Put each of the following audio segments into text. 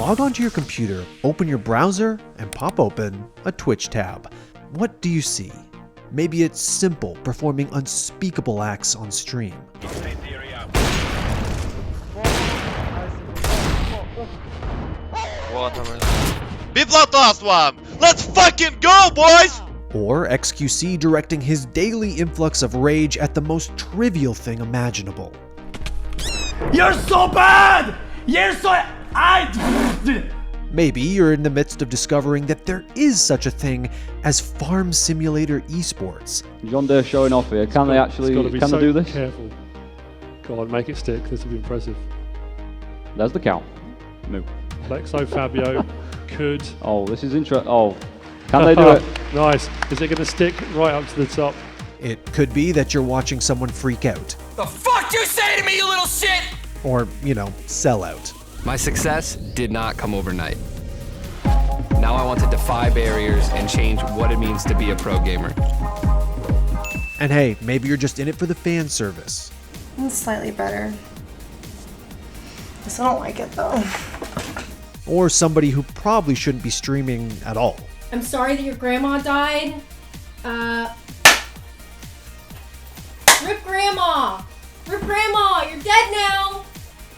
Log onto your computer, open your browser, and pop open a Twitch tab. What do you see? Maybe it's simple, performing unspeakable acts on stream. Be bloodlust one! Let's fucking go, boys! Or XQC directing his daily influx of rage at the most trivial thing imaginable. You're so bad! You're so... Maybe you're in the midst of discovering that there is such a thing as Farm Simulator esports. John Deere showing off here. Can they actually they do this? Careful. Go on, make it stick. This will be impressive. There's the count. Move. Lexo Fabio could. Oh, this is interesting. Oh, can they do it? Nice. Is it going to stick right up to the top? It could be that you're watching someone freak out. The fuck you say to me, you little shit! Or, sell out. My success did not come overnight. Now I want to defy barriers and change what it means to be a pro gamer. And hey, maybe you're just in it for the fan service. It's slightly better. I still don't like it though. Or somebody who probably shouldn't be streaming at all. I'm sorry that your grandma died. Rip grandma! Rip grandma! You're dead now!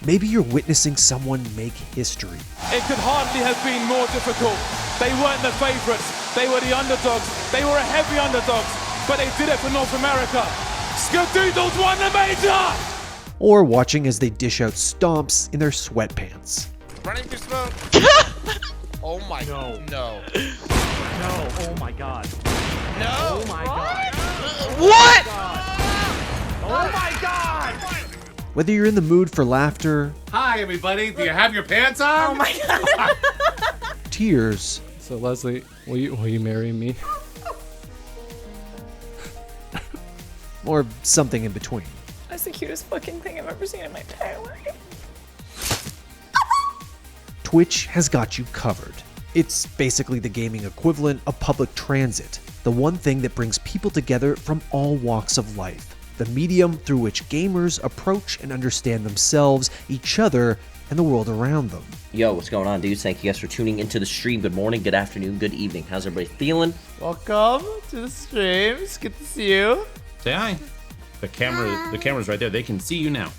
Maybe you're witnessing someone make history. It could hardly have been more difficult. They weren't the favorites. They were the underdogs. They were a heavy underdogs, but they did it for North America. Skadoodles won the major! Or watching as they dish out stomps in their sweatpants. Running through smoke. Oh my god. No. No, oh my god. No. Oh my god. What? Oh my god! Whether you're in the mood for laughter, Hi everybody, do you have your pants on? Oh my god. tears, So Leslie, will you marry me? or something in between. That's the cutest fucking thing I've ever seen in my entire life. Twitch has got you covered. It's basically the gaming equivalent of public transit, the one thing that brings people together from all walks of life, the medium through which gamers approach and understand themselves, each other, and the world around them. Yo, what's going on, dudes? Thank you guys for tuning into the stream. Good morning, good afternoon, good evening. How's everybody feeling? Welcome to the stream. It's good to see you. Say hi. The camera's right there. They can see you now.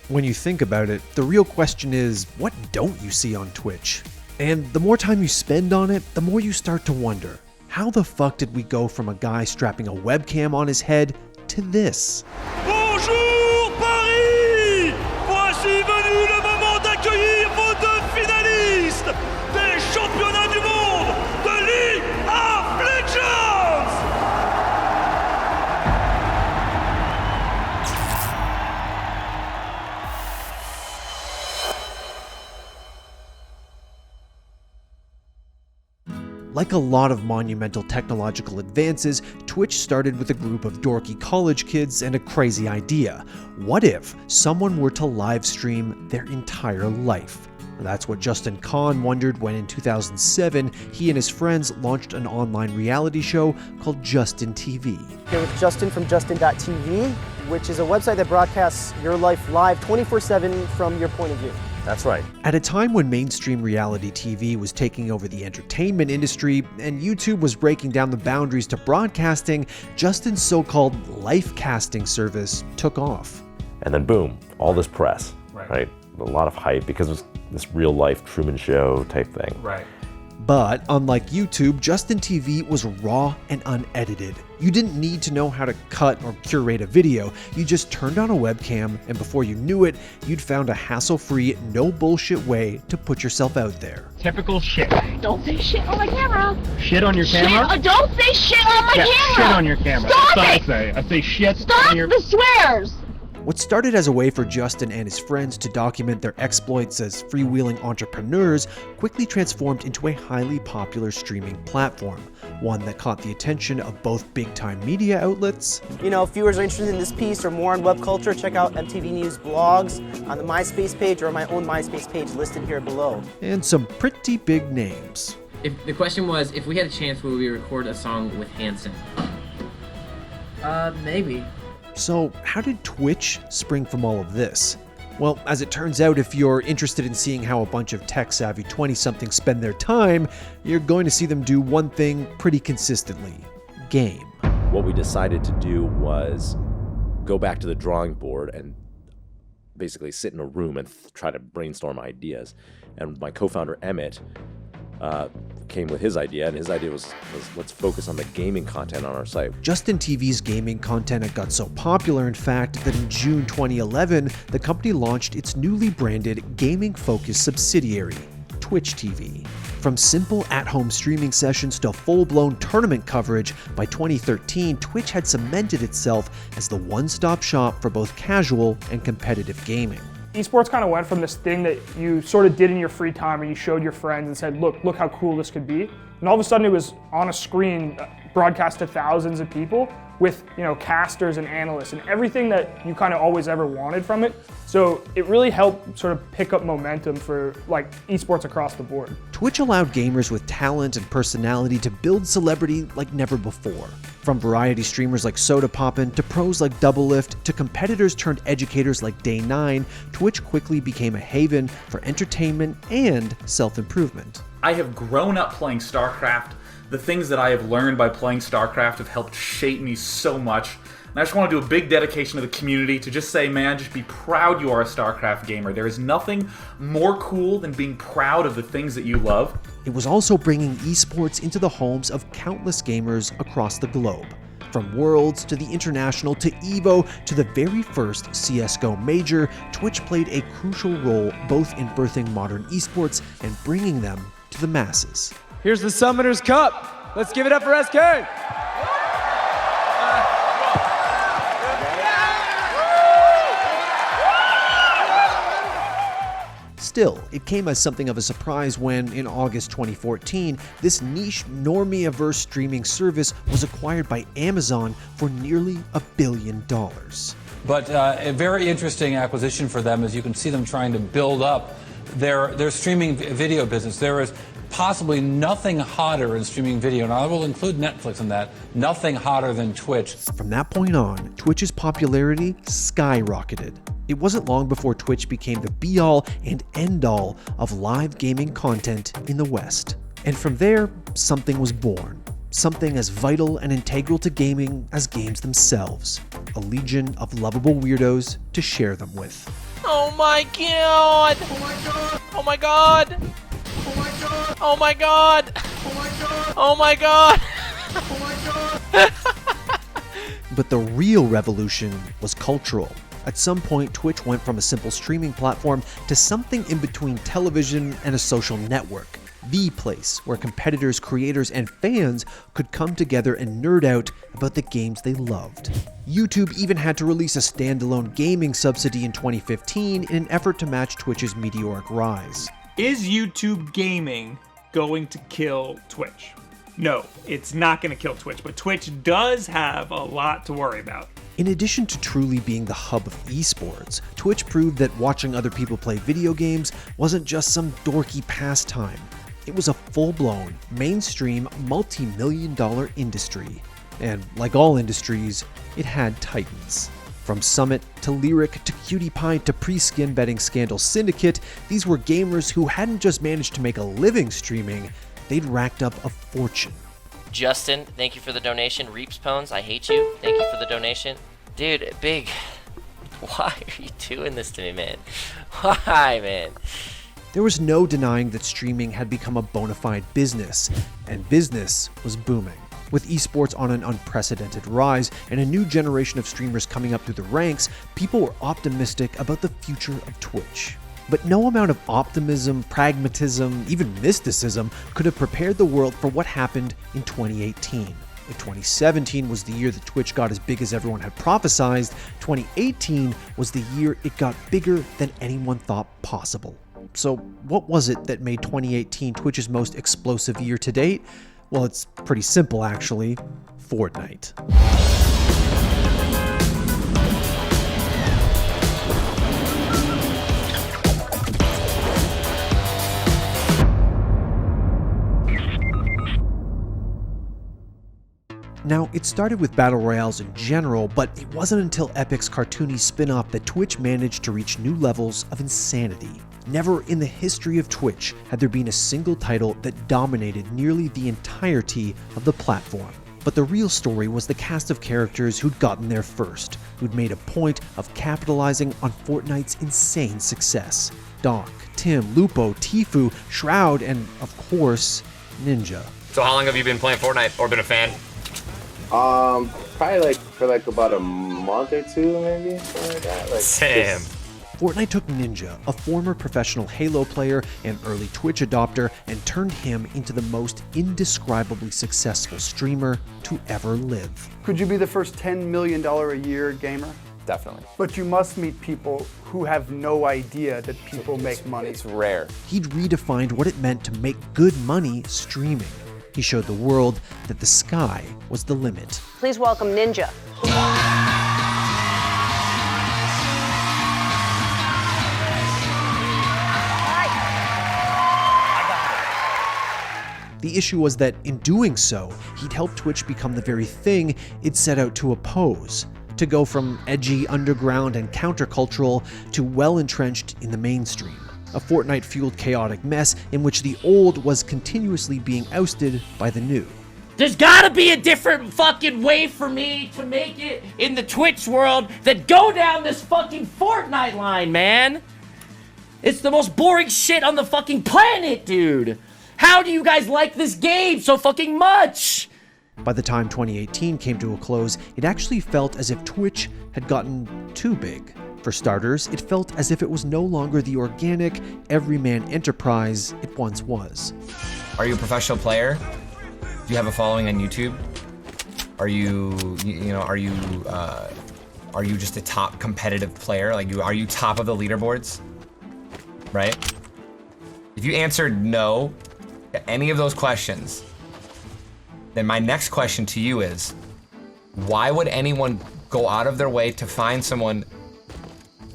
When you think about it, the real question is, what don't you see on Twitch? And the more time you spend on it, the more you start to wonder, how the fuck did we go from a guy strapping a webcam on his head to this? Bonjour Paris! Voici venu le moment d'accueillir vos deux finalistes des championnats du monde de League of Legends! Like a lot of monumental technological advances, Twitch started with a group of dorky college kids and a crazy idea. What if someone were to live stream their entire life? That's what Justin Kahn wondered when in 2007, he and his friends launched an online reality show called Justin TV. Here with Justin from Justin.tv, which is a website that broadcasts your life live 24/7 from your point of view. That's right. At a time when mainstream reality TV was taking over the entertainment industry and YouTube was breaking down the boundaries to broadcasting, Justin's so-called life casting service took off. And then boom, all this press, right? A lot of hype because it was this real life Truman Show type thing. Right. But unlike YouTube, Justin TV was raw and unedited. You didn't need to know how to cut or curate a video. You just turned on a webcam, and before you knew it, you'd found a hassle-free, no bullshit way to put yourself out there. Typical shit. Don't say shit on my camera. Shit on your camera? Don't say shit on my camera. Shit on your camera. Stop That's it. what I say. I say shit Stop on your... the swears. What started as a way for Justin and his friends to document their exploits as freewheeling entrepreneurs quickly transformed into a highly popular streaming platform, one that caught the attention of both big-time media outlets. You know, if viewers are interested in this piece or more on web culture, check out MTV News blogs on the MySpace page or my own MySpace page listed here below. And some pretty big names. If the question was, if we had a chance, would we record a song with Hanson? Maybe. So how did Twitch spring from all of this? Well, as it turns out, if you're interested in seeing how a bunch of tech-savvy 20-somethings spend their time, you're going to see them do one thing pretty consistently: game. What we decided to do was go back to the drawing board and basically sit in a room and try to brainstorm ideas. And my co-founder, Emmett, came with his idea, and his idea was let's focus on the gaming content on our site. Justin TV's gaming content had got so popular, in fact, that in June 2011, the company launched its newly branded gaming-focused subsidiary, Twitch TV. From simple at-home streaming sessions to full-blown tournament coverage, by 2013, Twitch had cemented itself as the one-stop shop for both casual and competitive gaming. Esports kind of went from this thing that you sort of did in your free time, or you showed your friends and said, look how cool this could be. And all of a sudden it was on a screen broadcast to thousands of people with, casters and analysts and everything that you kind of always ever wanted from it. So it really helped sort of pick up momentum for esports across the board. Twitch allowed gamers with talent and personality to build celebrity like never before. From variety streamers like Soda Poppin' to pros like Doublelift to competitors turned educators like Day9, Twitch quickly became a haven for entertainment and self-improvement. I have grown up playing StarCraft. The things that I have learned by playing StarCraft have helped shape me so much. And I just want to do a big dedication to the community to just say, man, just be proud you are a StarCraft gamer. There is nothing more cool than being proud of the things that you love. It was also bringing esports into the homes of countless gamers across the globe. From Worlds to the International to EVO to the very first CSGO Major, Twitch played a crucial role both in birthing modern esports and bringing them to the masses. Here's the Summoners Cup. Let's give it up for SK. Still, it came as something of a surprise when, in August 2014, this niche normie-averse streaming service was acquired by Amazon for nearly $1 billion. But a very interesting acquisition for them, as you can see them trying to build up their streaming video business. There is possibly nothing hotter in streaming video, and I will include Netflix in that, nothing hotter than Twitch. From that point on, Twitch's popularity skyrocketed. It wasn't long before Twitch became the be-all and end-all of live gaming content in the West. And from there, something was born. Something as vital and integral to gaming as games themselves. A legion of lovable weirdos to share them with. Oh my god! Oh my god! Oh my god! Oh my god! Oh my god! Oh my god! But the real revolution was cultural. At some point, Twitch went from a simple streaming platform to something in between television and a social network. The place where competitors, creators, and fans could come together and nerd out about the games they loved. YouTube even had to release a standalone gaming subsidy in 2015 in an effort to match Twitch's meteoric rise. Is YouTube gaming going to kill Twitch? No, it's not going to kill Twitch, but Twitch does have a lot to worry about. In addition to truly being the hub of esports, Twitch proved that watching other people play video games wasn't just some dorky pastime. It was a full-blown, mainstream, multi-million-dollar industry. And like all industries, it had titans. From Summit to Lyric to Cutie Pie to pre-skin betting scandal Syndicate, these were gamers who hadn't just managed to make a living streaming, they'd racked up a fortune. Justin, thank you for the donation. Reaps Pones, I hate you. Thank you for the donation. Dude, Big, why are you doing this to me, man? Why, man? There was no denying that streaming had become a bona fide business, and business was booming. With esports on an unprecedented rise and a new generation of streamers coming up through the ranks, people were optimistic about the future of Twitch. But no amount of optimism, pragmatism, even mysticism could have prepared the world for what happened in 2018. If 2017 was the year that Twitch got as big as everyone had prophesized, 2018 was the year it got bigger than anyone thought possible. So what was it that made 2018 Twitch's most explosive year to date? Well, it's pretty simple actually. Fortnite. Now, Now, it started with battle royales in general, but it wasn't until Epic's cartoony spin-off that Twitch managed to reach new levels of insanity. Never in the history of Twitch had there been a single title that dominated nearly the entirety of the platform. But the real story was the cast of characters who'd gotten there first, who'd made a point of capitalizing on Fortnite's insane success. Doc, Tim, Lupo, Tfue, Shroud, and of course, Ninja. So how long have you been playing Fortnite or been a fan? Probably for about a month or two, maybe, something like that. Sam. Fortnite took Ninja, a former professional Halo player and early Twitch adopter, and turned him into the most indescribably successful streamer to ever live. Could you be the first $10 million a year gamer? Definitely. But you must meet people who have no idea that people make money. It's rare. He'd redefined what it meant to make good money streaming. He showed the world that the sky was the limit. Please welcome Ninja. The issue was that in doing so, he'd helped Twitch become the very thing it set out to oppose, to go from edgy, underground, and countercultural to well-entrenched in the mainstream. A Fortnite-fueled chaotic mess in which the old was continuously being ousted by the new. There's gotta be a different fucking way for me to make it in the Twitch world than go down this fucking Fortnite line, man! It's the most boring shit on the fucking planet, dude! How do you guys like this game so fucking much? By the time 2018 came to a close, it actually felt as if Twitch had gotten too big. For starters, it felt as if it was no longer the organic, everyman enterprise it once was. Are you a professional player? Do you have a following on YouTube? Are you just a top competitive player? Are you top of the leaderboards? Right? If you answered no to any of those questions, then my next question to you is, why would anyone go out of their way to find someone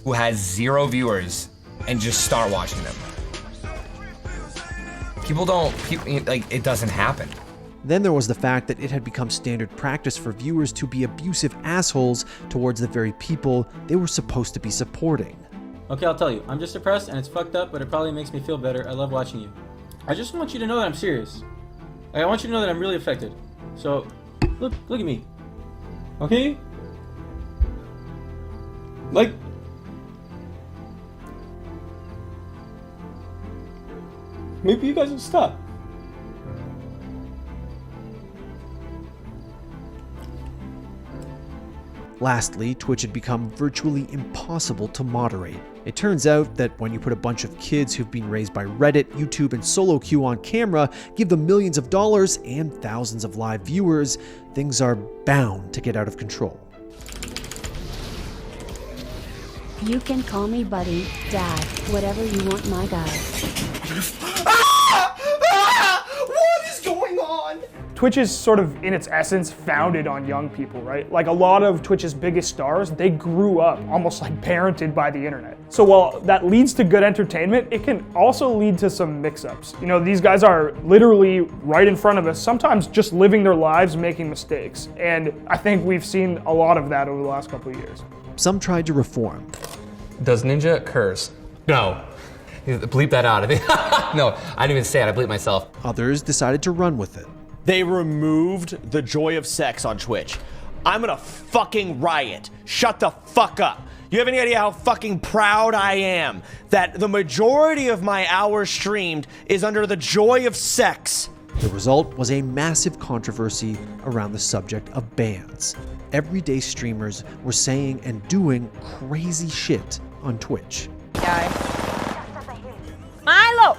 who has 0 viewers and just start watching them? It doesn't happen. Then there was the fact that it had become standard practice for viewers to be abusive assholes towards the very people they were supposed to be supporting. Okay, I'll tell you. I'm just depressed and it's fucked up, but it probably makes me feel better. I love watching you. I just want you to know that I'm serious. I want you to know that I'm really affected. So, look at me. Okay? Maybe you guys will stop. Lastly, Twitch had become virtually impossible to moderate. It turns out that when you put a bunch of kids who've been raised by Reddit, YouTube, and solo queue on camera, give them millions of dollars and thousands of live viewers, things are bound to get out of control. You can call me buddy, dad, whatever you want, my guy. What is going on? Twitch is sort of, in its essence, founded on young people, right? Like a lot of Twitch's biggest stars, they grew up almost like parented by the internet. So while that leads to good entertainment, it can also lead to some mix-ups. You know, these guys are literally right in front of us, sometimes just living their lives, making mistakes. And I think we've seen a lot of that over the last couple of years. Some tried to reform. Does Ninja curse? No. Bleep that out. No, I didn't even say it. I bleeped myself. Others decided to run with it. They removed the joy of sex on Twitch. I'm gonna fucking riot. Shut the fuck up. You have any idea how fucking proud I am that the majority of my hours streamed is under the joy of sex? The result was a massive controversy around the subject of bans. Everyday streamers were saying and doing crazy shit on Twitch. Milo!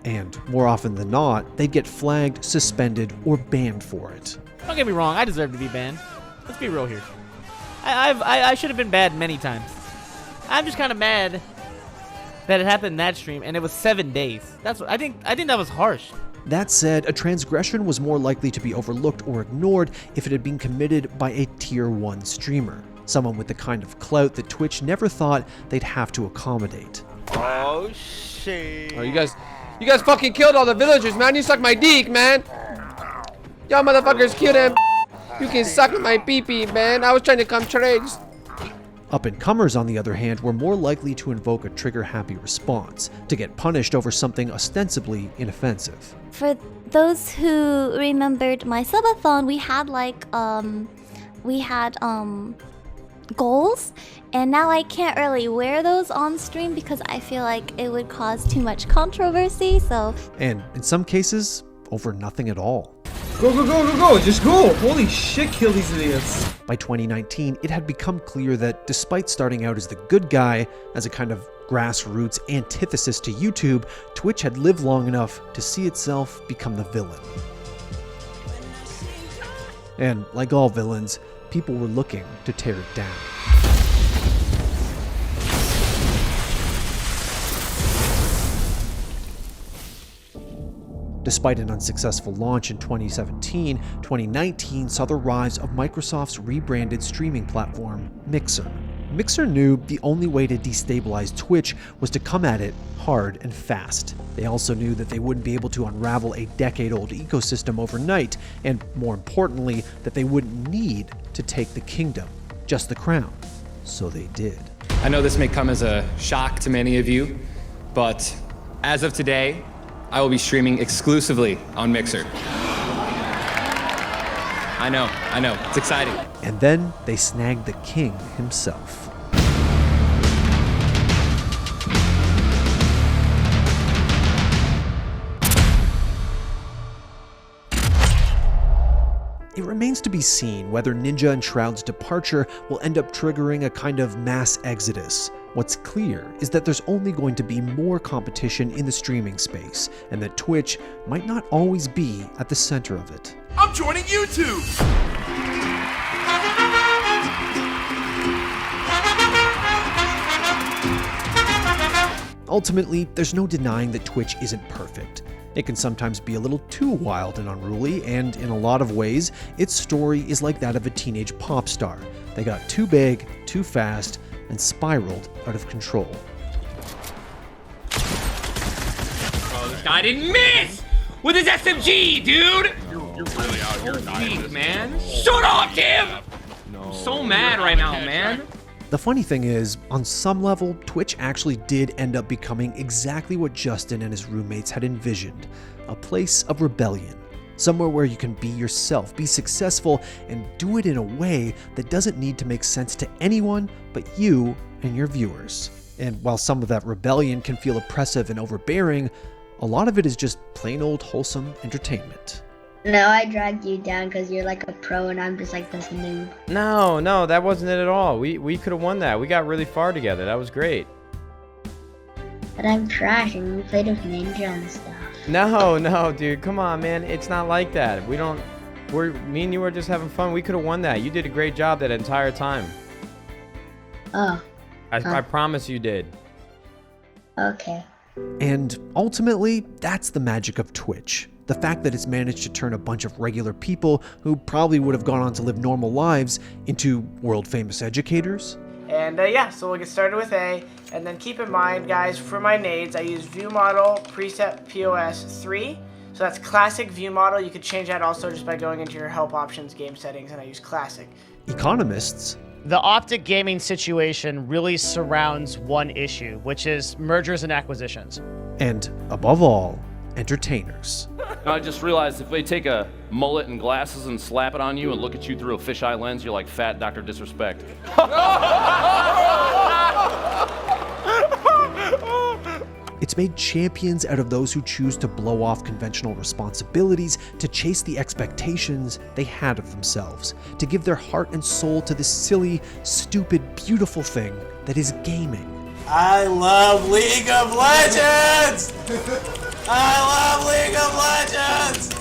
And more often than not, they'd get flagged, suspended, or banned for it. Don't get me wrong, I deserve to be banned. Let's be real here. I should have been banned many times. I'm just kind of mad that it happened in that stream, and it was 7 days. I think that was harsh. That said, a transgression was more likely to be overlooked or ignored if it had been committed by a tier 1 streamer, someone with the kind of clout that Twitch never thought they'd have to accommodate. Oh shit. Oh, you guys fucking killed all the villagers, man. You suck my dick, man. Y'all motherfuckers killed him. You can suck my pee-pee, man. I was trying to come trades. Up-and-comers, on the other hand, were more likely to invoke a trigger-happy response, to get punished over something ostensibly inoffensive. For those who remembered my subathon, we had goals, and now I can't really wear those on stream because I feel like it would cause too much controversy, so... And in some cases, over nothing at all. Go, go, go, go, go! Just go! Holy shit, kill these idiots! By 2019, it had become clear that despite starting out as the good guy, as a kind of grassroots antithesis to YouTube, Twitch had lived long enough to see itself become the villain. And like all villains, people were looking to tear it down. Despite an unsuccessful launch in 2017, 2019 saw the rise of Microsoft's rebranded streaming platform, Mixer. Mixer knew the only way to destabilize Twitch was to come at it hard and fast. They also knew that they wouldn't be able to unravel a decade-old ecosystem overnight, and more importantly, that they wouldn't need to take the kingdom, just the crown. So they did. I know this may come as a shock to many of you, but as of today, I will be streaming exclusively on Mixer. I know, it's exciting. And then they snagged the king himself. It remains to be seen whether Ninja and Shroud's departure will end up triggering a kind of mass exodus. What's clear is that there's only going to be more competition in the streaming space, and that Twitch might not always be at the center of it. I'm joining YouTube! Ultimately, there's no denying that Twitch isn't perfect. It can sometimes be a little too wild and unruly, and in a lot of ways, its story is like that of a teenage pop star. They got too big, too fast, and spiraled out of control. Oh, this guy didn't miss! With his SMG, dude! You're really out here dying, man. Shut up, Tim! No. I'm so mad right now, man. The funny thing is, on some level, Twitch actually did end up becoming exactly what Justin and his roommates had envisioned, a place of rebellion. Somewhere where you can be yourself, be successful, and do it in a way that doesn't need to make sense to anyone but you and your viewers. And while some of that rebellion can feel oppressive and overbearing, a lot of it is just plain old wholesome entertainment. No, I dragged you down because you're like a pro and I'm just like this noob. No, that wasn't it at all. We could have won that. We got really far together. That was great. But I'm trash and we played with Ninja and stuff. No, dude. Come on, man. It's not like that. Me and you were just having fun. We could have won that. You did a great job that entire time. Oh. I promise you did. Okay. And ultimately, that's the magic of Twitch. The fact that it's managed to turn a bunch of regular people who probably would have gone on to live normal lives into world-famous educators. And yeah, so we'll get started with A. And then keep in mind, guys, for my nades, I use view model preset POS 3. So that's classic view model. You could change that also just by going into your help options, game settings, and I use classic. Economists. The Optic gaming situation really surrounds one issue, which is mergers and acquisitions. And above all, entertainers. I just realized if they take a mullet and glasses and slap it on you and look at you through a fisheye lens, you're like fat Dr. Disrespect. It's made champions out of those who choose to blow off conventional responsibilities, to chase the expectations they had of themselves, to give their heart and soul to this silly, stupid, beautiful thing that is gaming. I love League of Legends! I love League of Legends!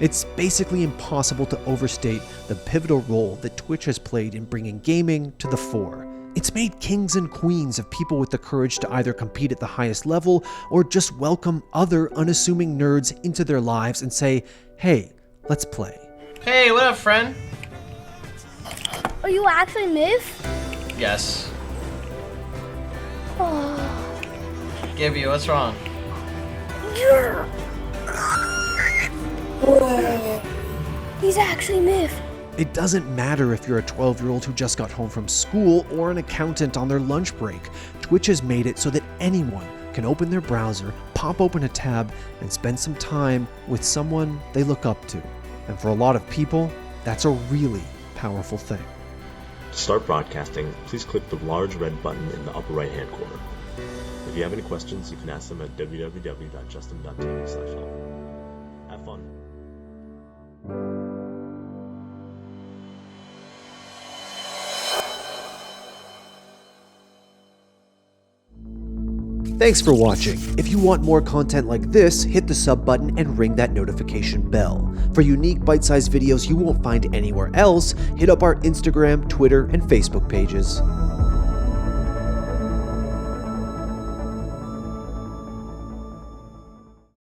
It's basically impossible to overstate the pivotal role that Twitch has played in bringing gaming to the fore. It's made kings and queens of people with the courage to either compete at the highest level or just welcome other unassuming nerds into their lives and say, hey, let's play. Hey, what up, friend? Oh, you actually miss? Yes. Oh. Gibby, what's wrong? He's actually moved. It doesn't matter if you're a 12-year-old who just got home from school or an accountant on their lunch break. Twitch has made it so that anyone can open their browser, pop open a tab, and spend some time with someone they look up to. And for a lot of people, that's a really powerful thing. To start broadcasting, please click the large red button in the upper right-hand corner. If you have any questions, you can ask them at www.justin.tv/help. Have fun. Thanks for watching. If you want more content like this, hit the sub button and ring that notification bell. For unique bite-sized videos you won't find anywhere else, hit up our Instagram, Twitter, and Facebook pages.